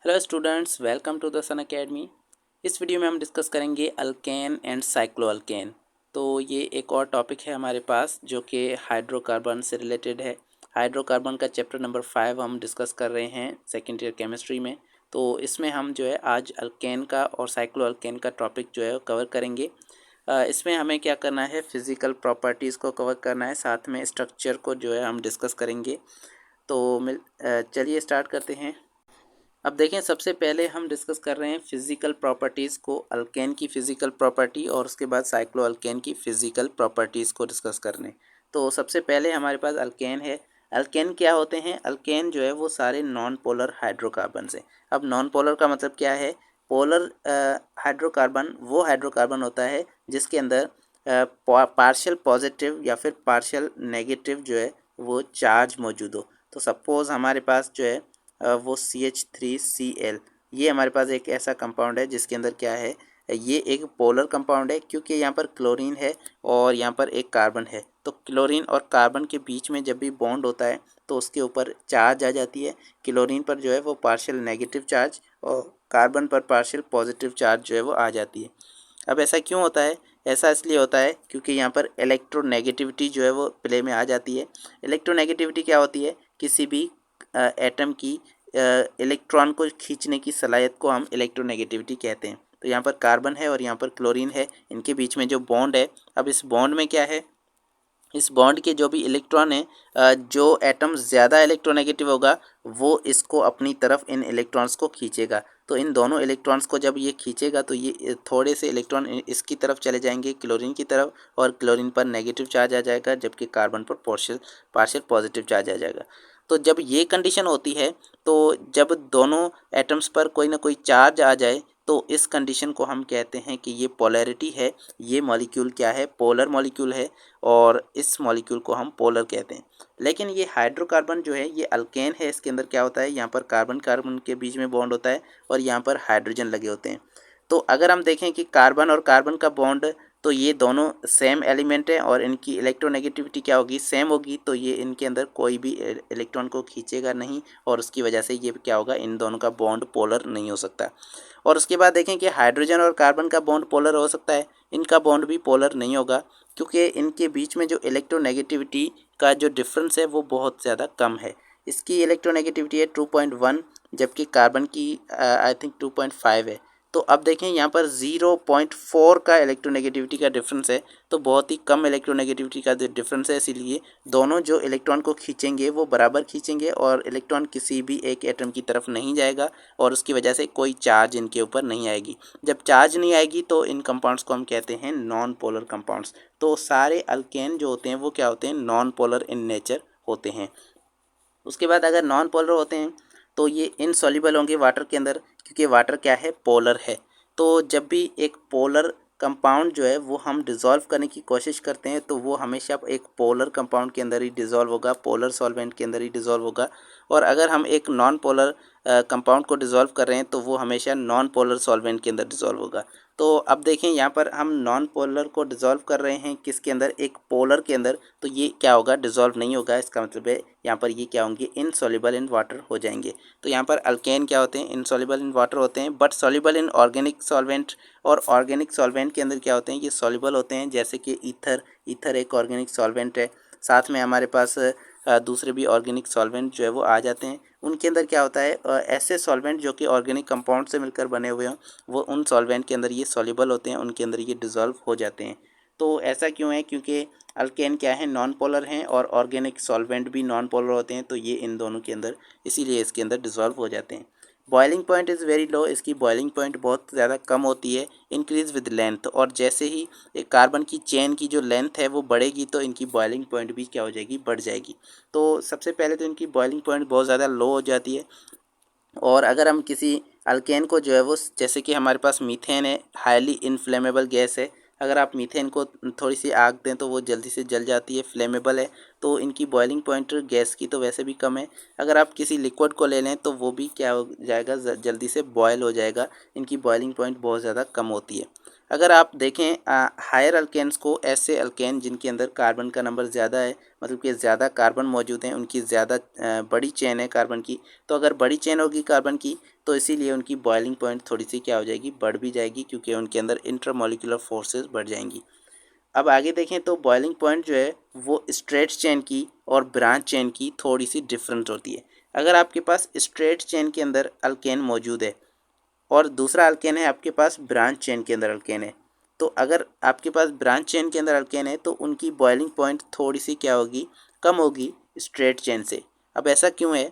Hello students, welcome to the Sun academy. इस video में हम डिस्कस करेंगे अल्केन एंड साइक्लोअल्केन। तो ये एक और टॉपिक है हमारे पास जो कि हाइड्रोकार्बन से रिलेटेड है। हाइड्रोकार्बन का चैप्टर नंबर 5 हम डिस्कस कर रहे हैं सेकेंड ईयर केमिस्ट्री में। तो इसमें हम जो है आज अल्केन का और साइक्लोअल्केन का टॉपिक जो है कवर करेंगे। इसमें हमें क्या करना है, फिज़िकल प्रॉपर्टीज़ को कवर करना है, साथ में स्ट्रक्चर को जो है हम डिस्कस करेंगे। तो चलिए स्टार्ट करते हैं। अब देखें, सबसे पहले हम डिस्कस कर रहे हैं फिज़िकल प्रॉपर्टीज़ को, अल्केन की फ़िज़िकल प्रॉपर्टी और उसके बाद साइक्लो अल्केन की फ़िज़िकल प्रॉपर्टीज़ को डिस्कस करने। तो सबसे पहले हमारे पास अल्केन है। अल्केन क्या होते हैं? अल्केन जो है वो सारे नॉन पोलर हाइड्रोकार्बन है। अब नॉन पोलर का मतलब क्या है? पोलर हाइड्रोकार्बन वो हाइड्रोकार्बन होता है जिसके अंदर पार्शियल पॉजिटिव या फिर पार्शियल नेगेटिव जो है वो चार्ज मौजूद हो। तो सपोज़ हमारे पास जो है वो CH3Cl, ये हमारे पास एक ऐसा कंपाउंड है जिसके अंदर क्या है, ये एक पोलर कंपाउंड है क्योंकि यहाँ पर क्लोरीन है और यहाँ पर एक कार्बन है। तो क्लोरीन और कार्बन के बीच में जब भी बॉन्ड होता है तो उसके ऊपर चार्ज आ जाती है। क्लोरीन पर जो है वो पार्शियल नेगेटिव चार्ज और कार्बन पर पार्शियल पॉजिटिव चार्ज जो है वो आ जाती है। अब ऐसा क्यों होता है? ऐसा इसलिए होता है क्योंकि यहाँ पर इलेक्ट्रोनेगेटिविटी जो है वो प्ले में आ जाती है। इलेक्ट्रोनेगेटिविटी क्या होती है? किसी भी एटम की इलेक्ट्रॉन को खींचने की सलाहियत को हम इलेक्ट्रोनेगेटिविटी कहते हैं। तो यहाँ पर कार्बन है और यहाँ पर क्लोरीन है, इनके बीच में जो बॉन्ड है, अब इस बॉन्ड में क्या है, इस बॉन्ड के जो भी इलेक्ट्रॉन है, जो एटम ज़्यादा इलेक्ट्रोनेगेटिव होगा वो इसको अपनी तरफ इन इलेक्ट्रॉन्स को खींचेगा। तो इन दोनों इलेक्ट्रॉन्स को जब ये खींचेगा तो ये थोड़े से इलेक्ट्रॉन इसकी तरफ चले जाएंगे, क्लोरीन की तरफ, और क्लोरीन पर नेगेटिव चार्ज आ जाएगा जबकि कार्बन पर पार्शियल पार्शियल पॉजिटिव चार्ज आ जाएगा। तो जब ये कंडीशन होती है, तो जब दोनों एटम्स पर कोई ना कोई चार्ज आ जाए तो इस कंडीशन को हम कहते हैं कि ये पोलैरिटी है। ये मॉलिक्यूल क्या है? पोलर मॉलिक्यूल है और इस मॉलिक्यूल को हम पोलर कहते हैं। लेकिन ये हाइड्रोकार्बन जो है ये अल्केन है। इसके अंदर क्या होता है, यहाँ पर कार्बन कार्बन के बीच में बॉन्ड होता है और यहाँ पर हाइड्रोजन लगे होते हैं। तो अगर हम देखें कि कार्बन और कार्बन का बॉन्ड, तो ये दोनों सेम एलिमेंट हैं और इनकी इलेक्ट्रोनेगेटिविटी क्या होगी? सेम होगी। तो ये इनके अंदर कोई भी इलेक्ट्रॉन को खींचेगा नहीं और उसकी वजह से ये क्या होगा, इन दोनों का बॉन्ड पोलर नहीं हो सकता। और उसके बाद देखें कि हाइड्रोजन और कार्बन का बॉन्ड पोलर हो सकता है, इनका बॉन्ड भी पोलर नहीं होगा क्योंकि इनके बीच में जो इलेक्ट्रोनेगेटिविटी का जो डिफरेंस है वो बहुत ज़्यादा कम है। इसकी इलेक्ट्रोनेगेटिविटी है 2.1 जबकि कार्बन की आई थिंक 2.5 है। तो अब देखें यहाँ पर 0.4 का इलेक्ट्रोनेगेटिविटी का डिफरेंस है। तो बहुत ही कम इलेक्ट्रोनेगेटिविटी का डिफरेंस है, इसीलिए दोनों जो इलेक्ट्रॉन को खींचेंगे वो बराबर खींचेंगे और इलेक्ट्रॉन किसी भी एक एटम की तरफ नहीं जाएगा और उसकी वजह से कोई चार्ज इनके ऊपर नहीं आएगी। जब चार्ज नहीं आएगी तो इन कंपाउंड्स को हम कहते हैं नॉन पोलर कंपाउंड्स। तो सारे अल्केन जो होते हैं वो क्या होते हैं? नॉन पोलर इन नेचर होते हैं। उसके बाद अगर नॉन पोलर होते हैं तो ये इनसॉल्युबल होंगे वाटर के अंदर, क्योंकि वाटर क्या है? पोलर है। तो जब भी एक पोलर कंपाउंड जो है वो हम डिज़ोल्व करने की कोशिश करते हैं तो वो हमेशा एक पोलर कंपाउंड के अंदर ही डिज़ोल्व होगा, पोलर सॉल्वेंट के अंदर ही डिज़ोल्व होगा। और अगर हम एक नॉन पोलर कंपाउंड को डिज़ोल्व कर रहे हैं तो वो हमेशा नॉन पोलर सॉल्वेंट के अंदर डिज़ोल्व होगा। तो अब देखें, यहाँ पर हम नॉन पोलर को डिज़ोल्व कर रहे हैं किसके अंदर? एक पोलर के अंदर। तो ये क्या होगा? डिज़ोल्व नहीं होगा। इसका मतलब है यहाँ पर ये क्या होंगे? इनसॉल्युबल इन वाटर हो जाएंगे। तो यहाँ पर अल्केन क्या होते हैं? इनसॉल्युबल इन वाटर होते हैं but soluble in organic solvent. और ऑर्गेनिक सॉल्वेंट के अंदर क्या होते हैं? ये सॉल्युबल होते हैं, जैसे कि ईथर। ईथर एक ऑर्गेनिक सॉल्वेंट है। साथ में हमारे पास दूसरे भी ऑर्गेनिक सॉल्वेंट जो है वो आ जाते हैं। उनके अंदर क्या होता है, ऐसे सॉल्वेंट जो कि ऑर्गेनिक कंपाउंड से मिलकर बने हुए हों, वो उन सॉल्वेंट के अंदर ये सॉल्युबल होते हैं, उनके अंदर ये डिज़ोल्व हो जाते हैं। तो ऐसा क्यों है? क्योंकि अल्केन क्या है? नॉन पोलर हैं और ऑर्गेनिक सॉल्वेंट भी नॉन पोलर होते हैं, तो ये इन दोनों के अंदर, इसीलिए इसके अंदर डिज़ोल्व हो जाते हैं। Boiling point is very low. इसकी बॉइलिंग पॉइंट बहुत ज़्यादा कम होती है। इंक्रीज़ विद लेंथ, और जैसे ही एक कार्बन की चेन की जो लेंथ है वो बढ़ेगी तो इनकी बॉइलिंग पॉइंट भी क्या हो जाएगी? बढ़ जाएगी। तो सबसे पहले तो इनकी बॉइलिंग पॉइंट बहुत ज़्यादा लो हो जाती है। और अगर हम किसी अल्केन को जो है वो, जैसे कि हमारे पास मीथेन है, हाईली इनफ्लेमेबल गैस है। अगर आप मीथेन को थोड़ी सी आग दें तो वो जल्दी से जल जाती है, फ्लेमेबल है। तो इनकी बॉइलिंग पॉइंट गैस की तो वैसे भी कम है। अगर आप किसी लिक्विड को ले लें तो वो भी क्या हो जाएगा? जल्दी से बॉयल हो जाएगा। इनकी बॉइलिंग पॉइंट बहुत ज़्यादा कम होती है। अगर आप देखें हायर अल्केन्स को, ऐसे अल्केन जिनके अंदर कार्बन का नंबर ज़्यादा है, मतलब कि ज़्यादा कार्बन मौजूद हैं, उनकी ज़्यादा बड़ी चेन है कार्बन की, तो अगर बड़ी चेन होगी कार्बन की तो इसीलिए उनकी बॉइलिंग पॉइंट थोड़ी सी क्या हो जाएगी, बढ़ भी जाएगी, क्योंकि उनके अंदर इंटरमॉलिक्यूलर फोर्सेस बढ़ जाएंगी। अब आगे देखें तो बॉइलिंग पॉइंट जो है वो स्ट्रेट चेन की और ब्रांच चेन की थोड़ी सी डिफरेंट होती है। अगर आपके पास स्ट्रेट चेन के अंदर अल्केन मौजूद है और दूसरा अल्केन है आपके पास ब्रांच चेन के अंदर अल्केन है, तो अगर आपके पास ब्रांच चेन के अंदर अल्केन है तो उनकी बॉइलिंग पॉइंट थोड़ी सी क्या होगी, कम होगी स्ट्रेट चेन से। अब ऐसा क्यों है,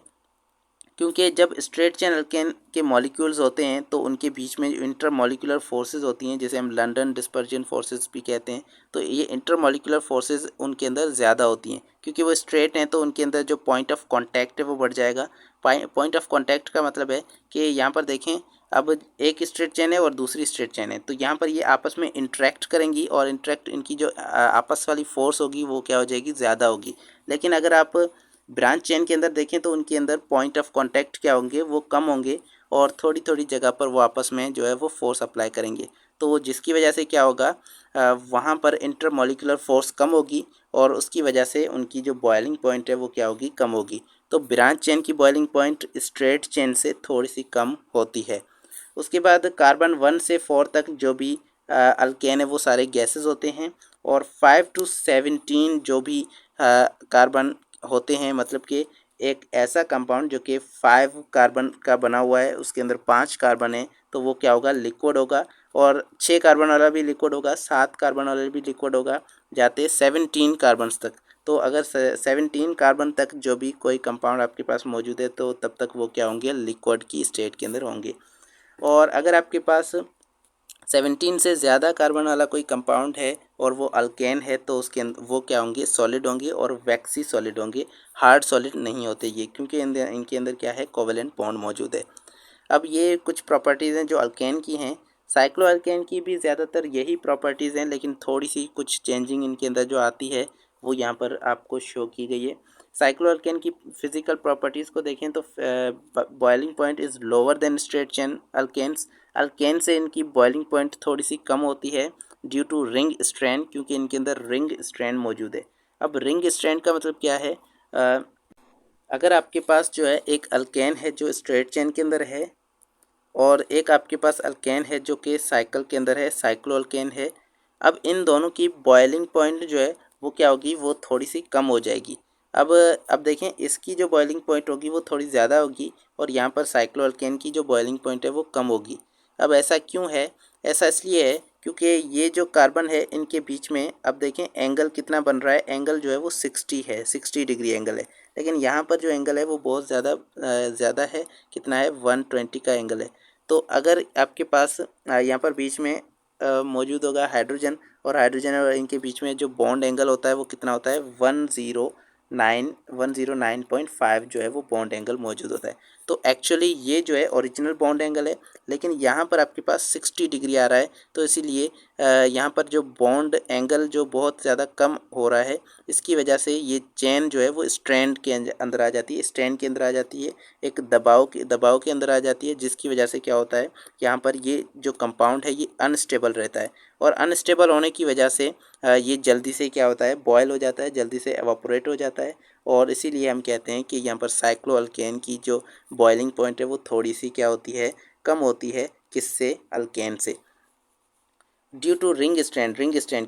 क्योंकि जब स्ट्रेट चेन अल्केन के मॉलिक्यूल्स होते हैं तो उनके बीच में इंटर मॉलिक्यूलर फोर्सेस होती हैं, जैसे हम लंदन डिस्पर्जन फोर्सेस भी कहते हैं, तो ये इंटर मॉलिक्यूलर फोर्सेस उनके अंदर ज़्यादा होती हैं, क्योंकि वो स्ट्रेट हैं तो उनके अंदर जो पॉइंट ऑफ कांटेक्ट है वो बढ़ जाएगा। पॉइंट ऑफ कांटेक्ट का मतलब है कि यहाँ पर देखें, अब एक स्ट्रेट चेन है और दूसरी स्ट्रेट चेन है, तो यहाँ पर ये आपस में इंटरेक्ट करेंगी और इंटरेक्ट इनकी जो आपस वाली फोर्स होगी वो क्या हो जाएगी, ज़्यादा होगी। लेकिन अगर आप ब्रांच चेन के अंदर देखें तो उनके अंदर पॉइंट ऑफ कांटेक्ट क्या होंगे, वो कम होंगे और थोड़ी थोड़ी जगह पर वो आपस में जो है वो फोर्स अप्लाई करेंगे, तो वो जिसकी वजह से क्या होगा, वहाँ पर इंटरमॉलिक्यूलर फोर्स कम होगी और उसकी वजह से उनकी जो बॉइलिंग पॉइंट है वो क्या होगी, कम होगी। तो ब्रांच चेन की बॉइलिंग पॉइंट स्ट्रेट चेन से थोड़ी सी कम होती है। उसके बाद कार्बन 1 से 4 तक जो भी अल्केन है वो सारे गैसेस होते हैं, और 5 to 17 जो भी कार्बन होते हैं, मतलब कि एक ऐसा कंपाउंड जो कि 5 कार्बन का बना हुआ है, उसके अंदर 5 कार्बन है, तो वो क्या होगा, लिक्विड होगा। और 6 कार्बन वाला भी लिक्विड होगा, 7 कार्बन वाला भी लिक्विड होगा, जाते 17 कार्बन्स तक। तो अगर 17 कार्बन तक जो भी कोई कंपाउंड आपके पास मौजूद है तो तब तक वो क्या होंगे, लिक्विड की स्टेट के अंदर होंगे। और अगर आपके पास 17 से ज़्यादा कार्बन वाला कोई कंपाउंड है और वो अल्केन है तो उसके वो क्या होंगे, सॉलिड होंगे और वैक्सी सॉलिड होंगे, हार्ड सॉलिड नहीं होते ये, क्योंकि इनके अंदर क्या है, कोवेलेंट बॉन्ड मौजूद है। अब ये कुछ प्रॉपर्टीज़ हैं जो अल्केन की हैं। साइक्लो अल्केन की भी ज़्यादातर यही प्रॉपर्टीज़ हैं, लेकिन थोड़ी सी कुछ चेंजिंग इनके अंदर जो आती है वो यहाँ पर आपको शो की गई है। साइक्लो अल्केन की फिजिकल प्रॉपर्टीज़ को देखें तो boiling point is lower than straight chain alkanes. Alkane से इनकी बॉइलिंग पॉइंट थोड़ी सी कम होती है ड्यू टू रिंग स्ट्रैंड, क्योंकि इनके अंदर रिंग स्ट्रैंड मौजूद है। अब रिंग स्ट्रैंड का मतलब क्या है, अगर आपके पास जो है एक अल्केन है जो स्ट्रेट चेन के अंदर है और एक आपके पास अल्केन है जो कि साइकिल के अंदर है, साइक्लो अल्केन है। अब इन दोनों की बॉइलिंग पॉइंट जो है वो क्या होगी, वो थोड़ी सी कम हो जाएगी। अब अब देखें, इसकी जो बॉइलिंग पॉइंट होगी वो थोड़ी ज़्यादा होगी और यहाँ पर साइक्लो अल्केन की जो बॉइलिंग पॉइंट है वो कम होगी। अब ऐसा क्यों है, ऐसा इसलिए है क्योंकि ये जो कार्बन है इनके बीच में, अब देखें एंगल कितना बन रहा है, एंगल जो है वो 60 है, 60 डिग्री एंगल है। लेकिन यहाँ पर जो एंगल है वो बहुत ज़्यादा है, कितना है, 120 का एंगल है। तो अगर आपके पास यहाँ पर बीच में मौजूद होगा हाइड्रोजन, और हाइड्रोजन और इनके बीच में जो बॉन्ड एंगल होता है वो कितना होता है, 109.5 जो है वो बॉन्ड एंगल मौजूद होता है। तो एक्चुअली ये जो है ओरिजिनल बॉन्ड एंगल है, लेकिन यहाँ पर आपके पास 60 डिग्री आ रहा है, तो इसीलिए यहाँ पर जो बॉन्ड एंगल जो बहुत ज़्यादा कम हो रहा है, इसकी वजह से ये चेन जो है वो स्ट्रैंड के अंदर आ जाती है, स्ट्रैंड के अंदर आ जाती है, एक दबाव के अंदर आ जाती है, जिसकी वजह से क्या होता है, यहाँ पर ये जो कंपाउंड है ये अनस्टेबल रहता है, और अनस्टेबल होने की वजह से ये जल्दी से क्या होता है, बॉयल हो जाता है, जल्दी से एवापोरेट हो जाता है। और इसीलिए हम कहते हैं कि यहाँ पर साइक्लो अल्केन की जो बॉइलिंग पॉइंट है वो थोड़ी सी क्या होती है, कम होती है, किससे, अल्केन से, ड्यू टू रिंग स्ट्रैंड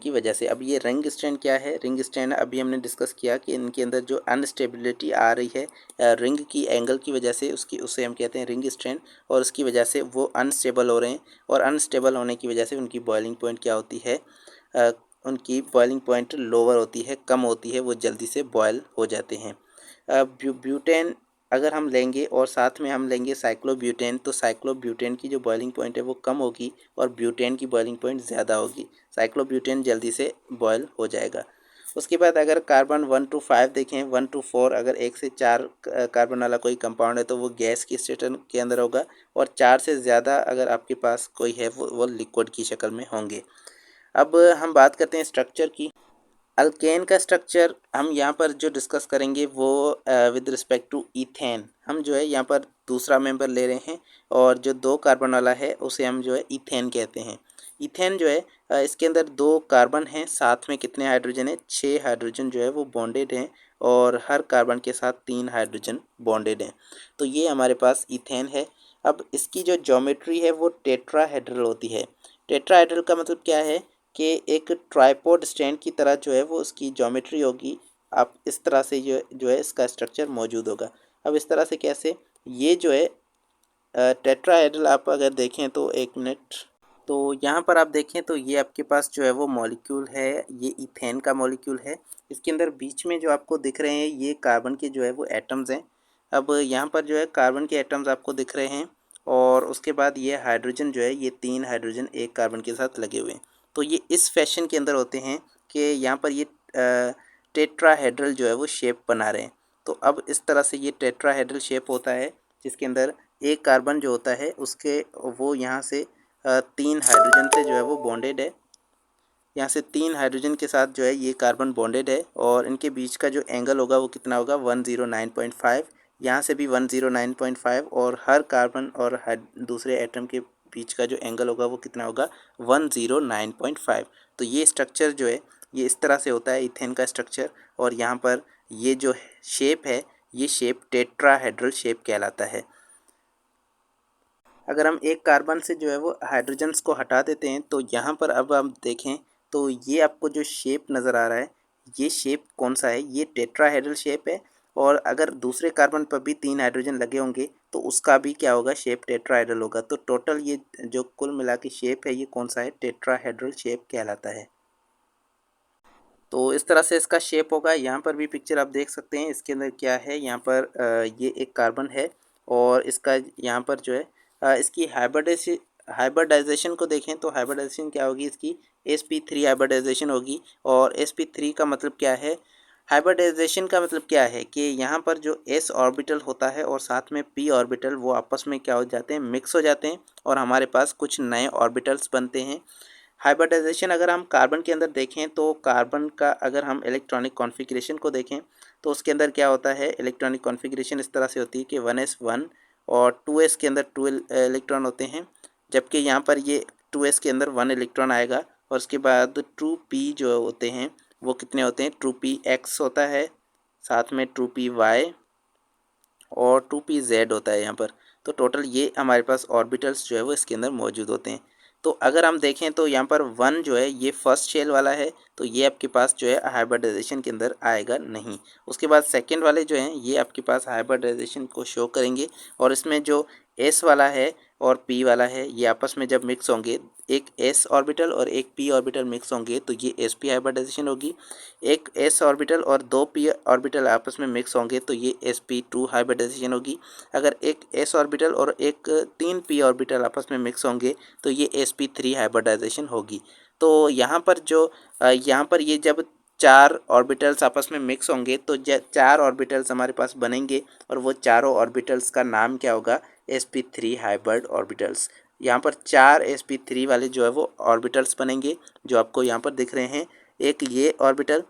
की वजह से। अब ये रिंग स्ट्रैंड क्या है, रिंग स्ट्रैंड अभी हमने डिस्कस किया कि इनके अंदर जो अनस्टेबिलिटी आ रही है रिंग की एंगल की वजह से, उसे हम कहते हैं रिंग स्ट्रैंड, और उसकी वजह से वो अनस्टेबल हो रहे हैं, और अनस्टेबल होने की वजह से उनकी बॉइलिंग पॉइंट क्या होती है, उनकी बॉइलिंग पॉइंट लोअर होती है, कम होती है, वो जल्दी से बॉयल हो जाते हैं। ब्यूटेन अगर हम लेंगे और साथ में हम लेंगे साइक्लोब्यूटेन, तो साइक्लोब्यूटेन की जो बॉइलिंग पॉइंट है वो कम होगी और ब्यूटेन की बॉइलिंग पॉइंट ज़्यादा होगी। साइक्लोब्यूटेन जल्दी से बॉयल हो जाएगा। उसके बाद अगर कार्बन 1 to 5 देखें, 1 to 4, अगर 1 से 4 कार्बन वाला कोई कंपाउंड है तो वो गैस की स्टेट के अंदर होगा, और 4 से ज़्यादा अगर आपके पास कोई है वो लिक्विड की शक्ल में होंगे। अब हम बात करते हैं स्ट्रक्चर की। अल्केन का स्ट्रक्चर हम यहाँ पर जो डिस्कस करेंगे वो विद रिस्पेक्ट टू ईथेन, हम जो है यहाँ पर दूसरा मेंबर ले रहे हैं, और जो 2 कार्बन वाला है उसे हम जो है ईथेन कहते हैं। इथेन जो है इसके अंदर 2 कार्बन हैं, साथ में कितने हाइड्रोजन है, 6 हाइड्रोजन जो है वो बॉन्डेड हैं और हर कार्बन के साथ 3 हाइड्रोजन बॉन्डेड हैं। तो ये हमारे पास इथेन है। अब इसकी जो ज्योमेट्री है वो टेट्राहेड्रल होती है। टेट्राहेड्रल का मतलब क्या है कि एक ट्राइपॉड स्टैंड की तरह जो है वो उसकी ज्योमेट्री होगी। आप इस तरह से जो है इसका स्ट्रक्चर मौजूद होगा। अब इस तरह से कैसे, ये जो है टेट्राहेड्रल आप अगर देखें तो एक मिनट, तो यहाँ पर आप देखें तो ये आपके पास जो है वो मॉलिक्यूल है, ये इथेन का मॉलिक्यूल है। इसके अंदर बीच में जो आपको दिख रहे हैं ये कार्बन के जो है वो एटम्स हैं। अब यहाँ पर जो है कार्बन के एटम्स आपको दिख रहे हैं और उसके बाद ये हाइड्रोजन जो है ये 3 हाइड्रोजन एक कार्बन के साथ लगे हुए हैं। तो ये इस फैशन के अंदर होते हैं कि यहाँ पर ये टेट्राहेड्रल जो है वो शेप बना रहे हैं। तो अब इस तरह से ये टेट्राहेड्रल शेप होता है जिसके अंदर एक कार्बन जो होता है उसके वो यहाँ से 3 हाइड्रोजन से जो है वो बॉन्डेड है। यहाँ से 3 हाइड्रोजन के साथ जो है ये कार्बन बॉन्डेड है और इनके बीच का जो एंगल होगा वो कितना होगा 109.5। यहाँ से भी 109.5 और हर कार्बन और दूसरे एटम के बीच का जो एंगल होगा वो कितना होगा 109.5। तो ये स्ट्रक्चर जो है ये इस तरह से होता है इथेन का स्ट्रक्चर। और यहाँ पर ये जो शेप है ये शेप टेट्राहेड्रल शेप कहलाता है। अगर हम एक कार्बन से जो है वो हाइड्रोजन्स को हटा देते हैं तो यहाँ पर अब हम देखें तो ये आपको जो शेप नज़र आ रहा है ये शेप कौन सा है, ये टेट्राहेड्रल शेप है। और अगर दूसरे कार्बन पर भी 3 हाइड्रोजन लगे होंगे तो उसका भी क्या होगा, शेप टेट्राहेड्रल होगा। तो टोटल ये जो कुल मिला के शेप है ये कौन सा है, टेट्राहेड्रल शेप कहलाता है। तो इस तरह से इसका शेप होगा। यहाँ पर भी पिक्चर आप देख सकते हैं, इसके अंदर क्या है, यहाँ पर ये एक कार्बन है और इसका यहाँ पर जो है इसकी हाइब्रिडाइजेशन को देखें तो हाइब्रिडाइजेशन क्या होगी, इसकी sp3 हाइब्रिडाइजेशन होगी। और sp3 का मतलब क्या है, हाइब्रिडाइजेशन का मतलब क्या है कि यहाँ पर जो s ऑर्बिटल होता है और साथ में p ऑर्बिटल वो आपस में क्या हो जाते हैं, मिक्स हो जाते हैं और हमारे पास कुछ नए ऑर्बिटल्स बनते हैं। हाइब्रिडाइजेशन अगर हम कार्बन के अंदर देखें तो कार्बन का अगर हम इलेक्ट्रॉनिक कॉन्फ़िगरेशन को देखें तो उसके अंदर क्या होता है, इलेक्ट्रॉनिक कॉन्फ़िगरेशन इस तरह से होती है कि 1s1 और 2s के अंदर 2 इलेक्ट्रॉन होते हैं। जबकि यहाँ पर ये 2s के अंदर 1 इलेक्ट्रॉन आएगा और उसके बाद 2p जो होते हैं वो कितने होते हैं, 2px होता है, साथ में 2py और 2pz होता है यहाँ पर। तो टोटल ये हमारे पास ऑर्बिटल्स जो है वो इसके अंदर मौजूद होते हैं। तो अगर हम देखें तो यहाँ पर 1 जो है ये फर्स्ट शेल वाला है, तो ये आपके पास जो है हाइब्रिडाइजेशन के अंदर आएगा नहीं। उसके बाद सेकंड वाले जो हैं ये आपके पास हाइब्रिडाइजेशन को शो करेंगे और इसमें जो एस वाला है और पी वाला है ये आपस में जब मिक्स होंगे, एक एस ऑर्बिटल और एक पी ऑर्बिटल मिक्स होंगे तो ये एस पी हाइब्रिडाइजेशन होगी। एक एस ऑर्बिटल और 2 पी ऑर्बिटल आपस में मिक्स होंगे तो ये sp2 हाइब्रिडाइजेशन होगी। अगर एक एस ऑर्बिटल और एक 3 पी ऑर्बिटल आपस में मिक्स होंगे तो ये sp3 हाइब्रिडाइजेशन होगी। तो यहाँ पर जो यहाँ पर ये जब 4 ऑर्बिटल्स आपस में मिक्स होंगे तो 4 ऑर्बिटल्स हमारे पास बनेंगे और वो चारों ऑर्बिटल्स का नाम क्या होगा, sp3 हाइब्रिड ऑर्बिटल्स। यहाँ पर 4 sp3 वाले जो है वो ऑर्बिटल्स बनेंगे जो आपको यहाँ पर दिख रहे हैं, एक ये ऑर्बिटल,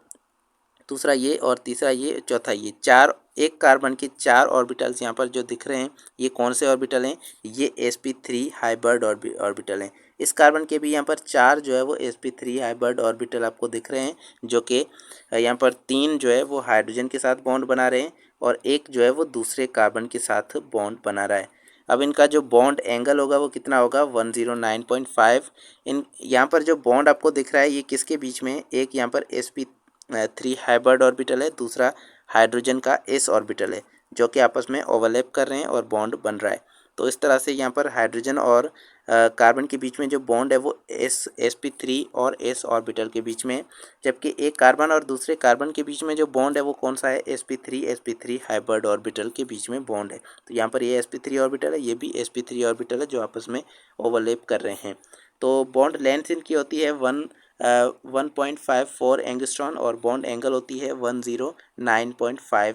दूसरा ये और तीसरा ये, चौथा ये। चार, एक कार्बन के 4 ऑर्बिटल्स यहाँ पर जो दिख रहे हैं ये कौन से ऑर्बिटल हैं, ये sp3 हाइब्रिड ऑर्बिटल हैं। इस कार्बन के भी यहाँ पर 4 जो है वो sp3 हाइब्रिड ऑर्बिटल आपको दिख रहे हैं, जो कि यहाँ पर 3 जो है वो हाइड्रोजन के साथ बॉन्ड बना रहे हैं और एक जो है वो दूसरे कार्बन के साथ बॉन्ड बना रहा है। अब इनका जो बॉन्ड एंगल होगा वो कितना होगा, 109.5। इन यहाँ पर जो बॉन्ड आपको दिख रहा है ये किसके बीच में है, एक यहाँ पर sp3 हाइब्रिड ऑर्बिटल है, दूसरा हाइड्रोजन का s ऑर्बिटल है जो कि आपस में ओवरलैप कर रहे हैं और बॉन्ड बन रहा है। तो इस तरह से यहाँ पर हाइड्रोजन और कार्बन के बीच में जो बॉन्ड है वो sp3 और s ऑर्बिटल के बीच में है। जबकि एक कार्बन और दूसरे कार्बन के बीच में जो बॉन्ड है वो कौन सा है, sp3 हाइब्रिड ऑर्बिटल के बीच में बॉन्ड है। तो यहाँ पर ये sp3 ऑर्बिटल है, ये भी sp3 ऑर्बिटल है जो आपस में ओवरलैप कर रहे हैं। तो बॉन्ड लेंथ इनकी होती है 1.54 एंगस्ट्रॉन और बॉन्ड एंगल होती है 109.5।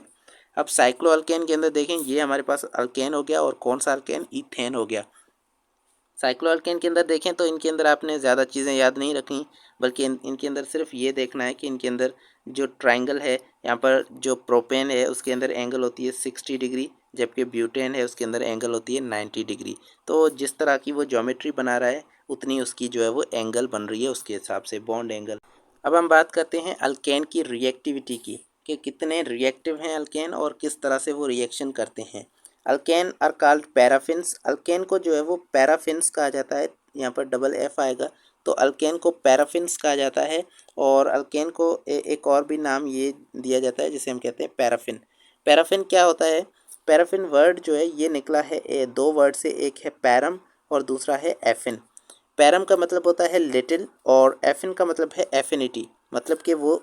अब साइक्लोअल्केन के अंदर देखें, ये हमारे पास अल्केन हो गया और कौन सा अल्केन, इथेन हो गया। साइक्लोअल्केन के अंदर देखें तो इनके अंदर आपने ज़्यादा चीज़ें याद नहीं रखी, बल्कि इनके अंदर सिर्फ ये देखना है कि इनके अंदर जो ट्रायंगल है, यहाँ पर जो प्रोपेन है उसके अंदर एंगल होती है 60 डिग्री, जबकि ब्यूटेन है उसके अंदर एंगल होती है 90 डिग्री। तो जिस तरह की वो ज्योमेट्री बना रहा है उतनी उसकी जो है वो एंगल बन रही है, उसके हिसाब से बॉन्ड एंगल। अब हम बात करते हैं अल्केन की रिएक्टिविटी की, कि कितने रिएक्टिव हैं अल्केन और किस तरह से वो रिएक्शन करते हैं। Alkane are called paraffins. Alkane को जो है वो पैराफिन्स कहा जाता है, यहाँ पर डबल एफ आएगा, तो अल्केन को पैराफिन्स कहा जाता है। और अल्केन को एक और भी नाम ये दिया जाता है जिसे हम कहते हैं पैराफिन। पैराफिन क्या होता है? पैराफिन वर्ड जो है ये निकला है दो वर्ड से, एक है पैरम और दूसरा है एफिन। पैरम का मतलब होता है लिटिल और एफिन का मतलब है एफिनिटी, मतलब कि वो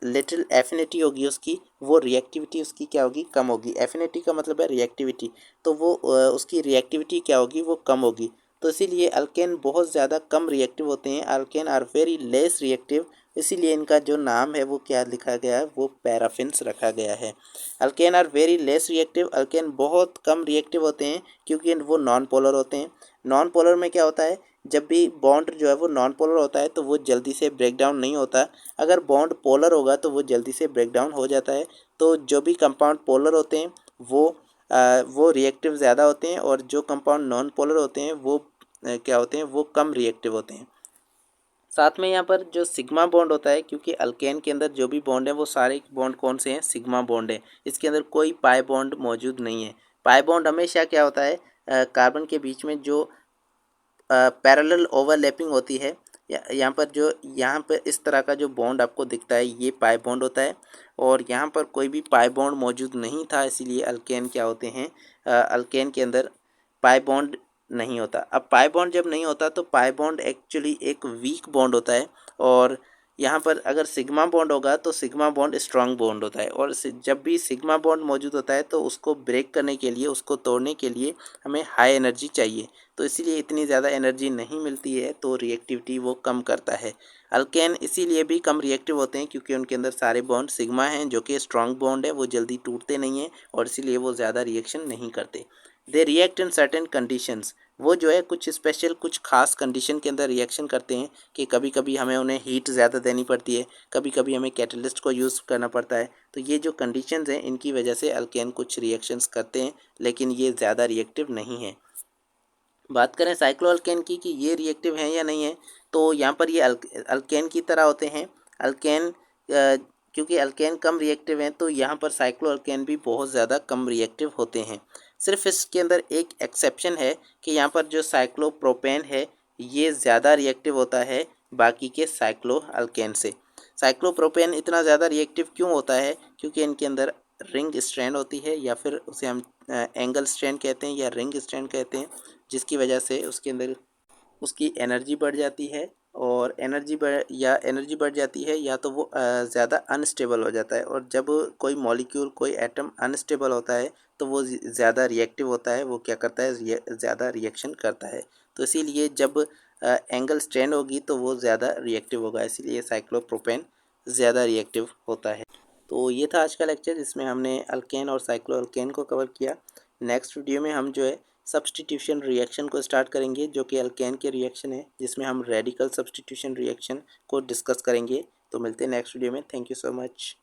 लिटिल एफिनिटी होगी उसकी, वो रिएक्टिविटी उसकी क्या होगी? कम होगी। एफिनिटी का मतलब है रिएक्टिविटी, तो वो उसकी रिएक्टिविटी क्या होगी? वो कम होगी। तो इसीलिए अल्केन बहुत ज़्यादा कम रिएक्टिव होते हैं। Alkane are very less reactive, इसीलिए इनका जो नाम है वो क्या लिखा गया है? वो पैराफिन्स रखा गया है। Alkane are very less reactive, alkane बहुत कम रिएक्टिव होते हैं क्योंकि वो नॉन पोलर होते हैं। नॉन पोलर में क्या होता है? जब भी बॉन्ड जो है वो नॉन पोलर होता है तो वो जल्दी से ब्रेक डाउन नहीं होता। अगर बॉन्ड पोलर होगा तो वो जल्दी से ब्रेक डाउन हो जाता है। तो जो भी कंपाउंड पोलर होते हैं वो रिएक्टिव ज़्यादा होते हैं, और जो कंपाउंड नॉन पोलर होते हैं वो क्या होते हैं? वो कम रिएक्टिव होते हैं। साथ में यहाँ पर जो सिग्मा बॉन्ड होता है, क्योंकि अल्केन के अंदर जो भी बॉन्ड है वो सारे बॉन्ड कौन से हैं? सिग्मा बॉन्ड है। इसके अंदर कोई पाई बॉन्ड मौजूद नहीं है। पाई बॉन्ड हमेशा क्या होता है? कार्बन के बीच में जो पैरेलल ओवरलैपिंग होती है, यहाँ पर इस तरह का जो बॉन्ड आपको दिखता है ये पाई बॉन्ड होता है, और यहाँ पर कोई भी पाई बॉन्ड मौजूद नहीं था, इसीलिए अल्केन क्या होते हैं? अल्केन के अंदर पाई बॉन्ड नहीं होता। अब पाई बॉन्ड जब नहीं होता तो पाई बॉन्ड एक्चुअली एक वीक बॉन्ड होता है, और यहाँ पर अगर सिग्मा बॉन्ड होगा तो सिग्मा बॉन्ड स्ट्रांग बॉन्ड होता है। और जब भी सिग्मा बॉन्ड मौजूद होता है तो उसको ब्रेक करने के लिए, उसको तोड़ने के लिए हमें हाई एनर्जी चाहिए, तो इसीलिए इतनी ज़्यादा एनर्जी नहीं मिलती है, तो रिएक्टिविटी वो कम करता है। अल्केन इसीलिए भी कम रिएक्टिव होते हैं क्योंकि उनके अंदर सारे बॉन्ड सिग्मा हैं, जो कि स्ट्रांग बॉन्ड है, वो जल्दी टूटते नहीं हैं और इसीलिए वो ज़्यादा रिएक्शन नहीं करते। They react in certain conditions, वो जो है कुछ स्पेशल, कुछ खास कंडीशन के अंदर रिएक्शन करते हैं, कि कभी कभी हमें उन्हें हीट ज़्यादा देनी पड़ती है, कभी कभी हमें कैटलिस्ट को यूज़ करना पड़ता है। तो ये जो कंडीशंस हैं इनकी वजह से अल्केन कुछ रिएक्शंस करते हैं, लेकिन ये ज़्यादा रिएक्टिव नहीं है। बात करें साइक्लो अल्केन की कि ये रिएक्टिव हैं या नहीं है, तो यहाँ पर ये अल्केन की तरह होते हैं। अल्केन क्योंकि अल्केन कम रिएक्टिव हैं तो यहाँ पर साइक्लो अल्केन भी बहुत ज़्यादा कम रिएक्टिव होते हैं। सिर्फ इसके अंदर एक एक्सेप्शन है कि यहाँ पर जो साइक्लोप्रोपेन है ये ज़्यादा रिएक्टिव होता है बाकी के साइक्लो अल्केन से। साइक्लोप्रोपेन इतना ज़्यादा रिएक्टिव क्यों होता है? क्योंकि इनके अंदर रिंग स्ट्रैंड होती है, या फिर उसे हम एंगल स्ट्रैंड कहते हैं या रिंग स्ट्रैंड कहते हैं, जिसकी वजह से उसके अंदर उसकी एनर्जी बढ़ जाती है, और एनर्जी बढ़ जाती है या तो वो ज़्यादा अनस्टेबल हो जाता है। और जब कोई मॉलिक्यूल, कोई एटम अनस्टेबल होता है तो वो ज़्यादा रिएक्टिव होता है, वो क्या करता है? ज़्यादा रिएक्शन करता है। तो इसीलिए जब एंगल स्ट्रैंड होगी तो वो ज़्यादा रिएक्टिव होगा, इसीलिए साइक्लोप्रोपेन ज़्यादा रिएक्टिव होता है। तो ये था आज का लेक्चर, जिसमें हमने अल्केन और साइक्लो अल्केन को कवर किया। नेक्स्ट वीडियो में हम जो है सब्स्टिट्यूशन रिएक्शन को स्टार्ट करेंगे, जो कि अल्केन के रिएक्शन है, जिसमें हम रेडिकल सब्स्टिट्यूशन रिएक्शन को डिस्कस करेंगे। तो मिलते हैं नेक्स्ट वीडियो में। Thank you so much.